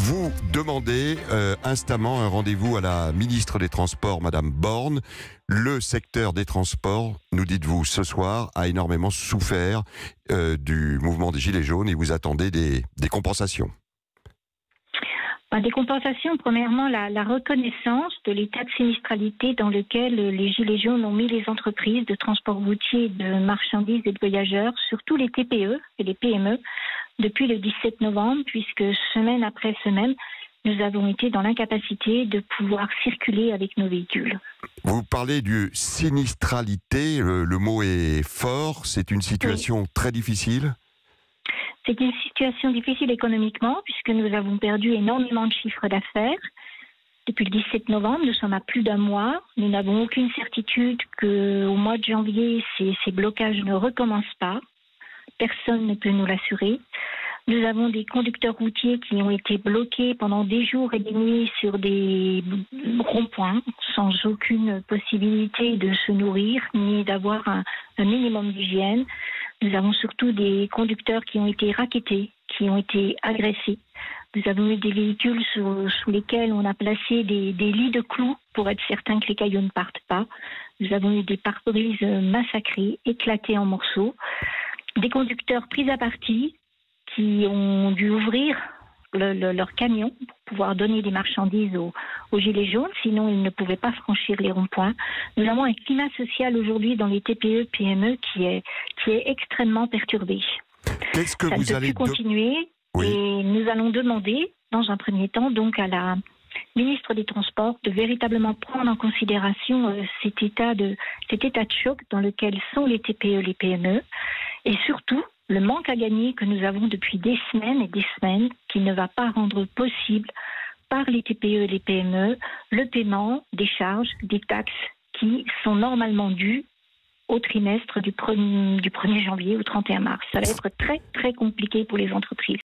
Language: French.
Vous demandez instamment un rendez-vous à la ministre des Transports, Madame Borne. Le secteur des transports, nous dites-vous ce soir, a énormément souffert du mouvement des Gilets jaunes et vous attendez des compensations. Des compensations, premièrement, la reconnaissance de l'état de sinistralité dans lequel les Gilets jaunes ont mis les entreprises de transport routier, de marchandises et de voyageurs, surtout les TPE et les PME, depuis le 17 novembre, puisque semaine après semaine, nous avons été dans l'incapacité de pouvoir circuler avec nos véhicules. Vous parlez de sinistralité, le mot est fort, c'est une situation très difficile. C'est une situation difficile économiquement puisque nous avons perdu énormément de chiffre d'affaires. Depuis le 17 novembre, nous sommes à plus d'un mois. Nous n'avons aucune certitude qu'au mois de janvier, ces blocages ne recommencent pas. Personne ne peut nous l'assurer. Nous avons des conducteurs routiers qui ont été bloqués pendant des jours et des nuits sur des ronds-points sans aucune possibilité de se nourrir ni d'avoir un minimum d'hygiène. Nous avons surtout des conducteurs qui ont été rackettés, qui ont été agressés. Nous avons eu des véhicules sous lesquels on a placé des lits de clous pour être certain que les cailloux ne partent pas. Nous avons eu des pare-brises massacrés, éclatés en morceaux. Des conducteurs pris à partie qui ont dû ouvrir leur camion pour pouvoir donner des marchandises aux Gilets jaunes, sinon ils ne pouvaient pas franchir les ronds-points. Nous avons un climat social aujourd'hui dans les TPE, PME qui est extrêmement perturbé. Qu'est-ce que vous allez continuer et nous allons demander, dans un premier temps, donc à la ministre des Transports de véritablement prendre en considération cet état de choc dans lequel sont les TPE, les PME, et surtout le manque à gagner que nous avons depuis des semaines et des semaines qui ne va pas rendre possible par les TPE et les PME le paiement des charges, des taxes qui sont normalement dues au trimestre du 1er janvier au 31 mars. Ça va être très très compliqué pour les entreprises.